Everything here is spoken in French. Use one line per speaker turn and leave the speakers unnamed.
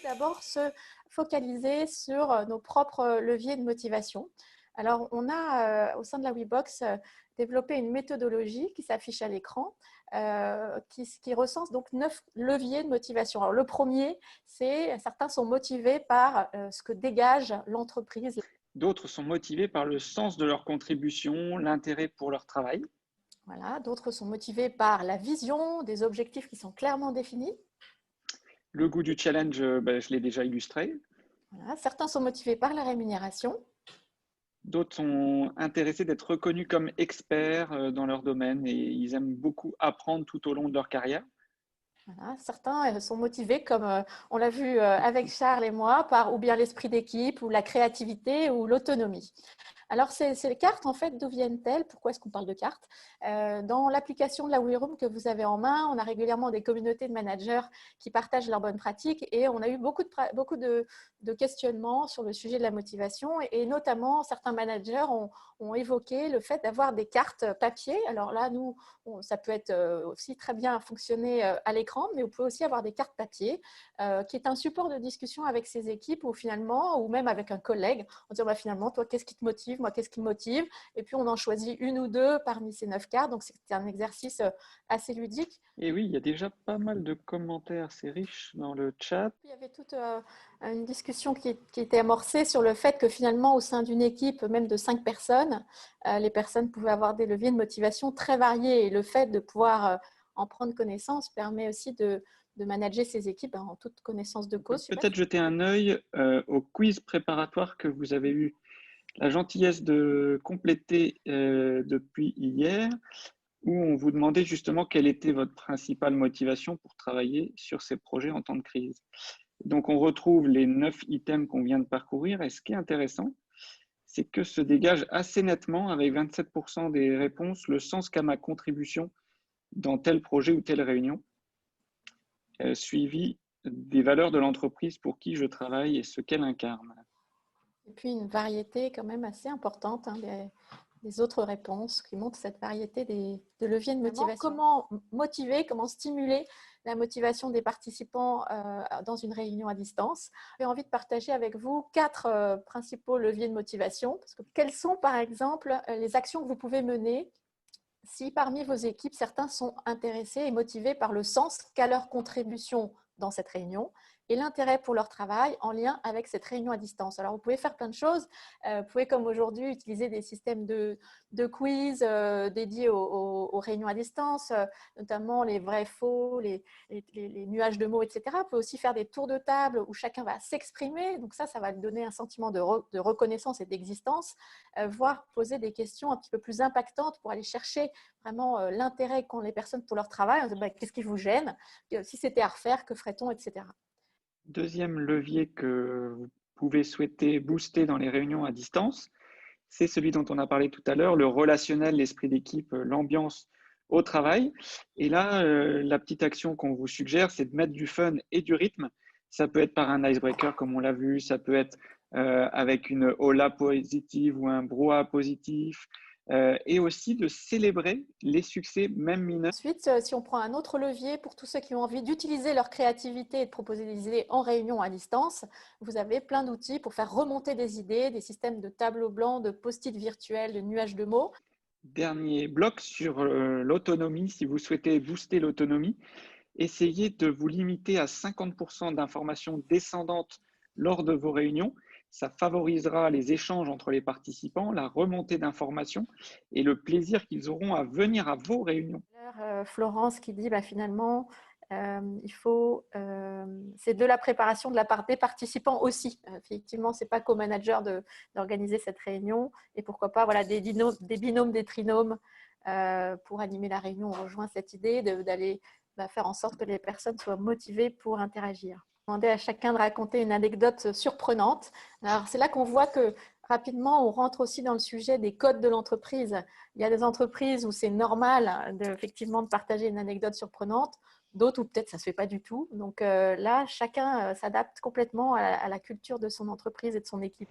d'abord se focaliser sur nos propres leviers de motivation. Alors, on a au sein de la WeBox développé une méthodologie qui s'affiche à l'écran, qui recense donc 9 leviers de motivation. Alors, le premier, c'est certains sont motivés par ce que dégage l'entreprise.
D'autres sont motivés par le sens de leur contribution, l'intérêt pour leur travail.
Voilà. D'autres sont motivés par la vision, des objectifs qui sont clairement définis.
Le goût du challenge, je l'ai déjà illustré.
Voilà. Certains sont motivés par la rémunération.
D'autres sont intéressés d'être reconnus comme experts dans leur domaine et ils aiment beaucoup apprendre tout au long de leur carrière.
Voilà. Certains sont motivés, comme on l'a vu avec Charles et moi, par ou bien l'esprit d'équipe, ou la créativité, ou l'autonomie. Alors, ces cartes, en fait, d'où viennent-elles? Pourquoi est-ce qu'on parle de cartes? Dans l'application de la WeRoom que vous avez en main, on a régulièrement des communautés de managers qui partagent leurs bonnes pratiques et on a eu beaucoup de questionnements sur le sujet de la motivation et notamment, certains managers ont évoqué le fait d'avoir des cartes papier. Alors là, nous, ça peut être aussi très bien fonctionner à l'écran, mais vous pouvez aussi avoir des cartes papier qui est un support de discussion avec ses équipes ou finalement, ou même avec un collègue, en disant finalement, toi, qu'est-ce qui te motive? Moi, qu'est-ce qui me motive? Et puis, on en choisit une ou deux parmi ces 9 cartes. Donc, c'est un exercice assez ludique.
Et oui, il y a déjà pas mal de commentaires, c'est riche dans le chat.
Il y avait toute une discussion qui était amorcée sur le fait que finalement, au sein d'une équipe, même de 5 personnes, les personnes pouvaient avoir des leviers de motivation très variés. Et le fait de pouvoir en prendre connaissance permet aussi de manager ces équipes en toute connaissance de
On peut
cause.
peut-être jeter un œil au quiz préparatoire que vous avez eu la gentillesse de compléter depuis hier, où on vous demandait justement quelle était votre principale motivation pour travailler sur ces projets en temps de crise. Donc, on retrouve les 9 items qu'on vient de parcourir. Et ce qui est intéressant, c'est que se dégage assez nettement, avec 27% des réponses, le sens qu'a ma contribution dans tel projet ou telle réunion, suivi des valeurs de l'entreprise pour qui je travaille et ce qu'elle incarne.
Et puis une variété quand même assez importante des autres réponses qui montrent cette variété de leviers de motivation. Comment motiver, comment stimuler la motivation des participants dans une réunion à distance? J'ai envie de partager avec vous 4 principaux leviers de motivation. Quelles sont par exemple les actions que vous pouvez mener si parmi vos équipes, certains sont intéressés et motivés par le sens qu'a leur contribution dans cette réunion et l'intérêt pour leur travail en lien avec cette réunion à distance. Alors, vous pouvez faire plein de choses. Vous pouvez, comme aujourd'hui, utiliser des systèmes de quiz dédiés aux réunions à distance, notamment les vrais-faux, les nuages de mots, etc. Vous pouvez aussi faire des tours de table où chacun va s'exprimer. Donc ça va donner un sentiment de reconnaissance et d'existence, voire poser des questions un petit peu plus impactantes pour aller chercher vraiment l'intérêt qu'ont les personnes pour leur travail. Qu'est-ce qui vous gêne? Si c'était à refaire, que ferait-on, etc.
Deuxième levier que vous pouvez souhaiter booster dans les réunions à distance, c'est celui dont on a parlé tout à l'heure, le relationnel, l'esprit d'équipe, l'ambiance au travail. Et là, la petite action qu'on vous suggère, c'est de mettre du fun et du rythme. Ça peut être par un icebreaker, comme on l'a vu, ça peut être avec une hola positive ou un brouhaha positif, et aussi de célébrer les succès, même mineurs.
Ensuite, si on prend un autre levier pour tous ceux qui ont envie d'utiliser leur créativité et de proposer des idées en réunion à distance, vous avez plein d'outils pour faire remonter des idées, des systèmes de tableaux blancs, de post-it virtuels, de nuages de mots.
Dernier bloc sur l'autonomie. Si vous souhaitez booster l'autonomie, essayez de vous limiter à 50% d'informations descendantes lors de vos réunions. Ça favorisera les échanges entre les participants, la remontée d'informations et le plaisir qu'ils auront à venir à vos réunions.
Florence qui dit finalement, c'est de la préparation de la part des participants aussi. Effectivement, ce n'est pas qu'au manager d'organiser cette réunion. Et pourquoi pas des binômes, des trinômes pour animer la réunion. On rejoint cette idée d'aller faire en sorte que les personnes soient motivées pour interagir. Demander à chacun de raconter une anecdote surprenante. Alors, c'est là qu'on voit que rapidement, on rentre aussi dans le sujet des codes de l'entreprise. Il y a des entreprises où c'est normal effectivement de partager une anecdote surprenante, d'autres où peut-être ça ne se fait pas du tout. Donc là, chacun s'adapte complètement à la culture de son entreprise et de son équipe.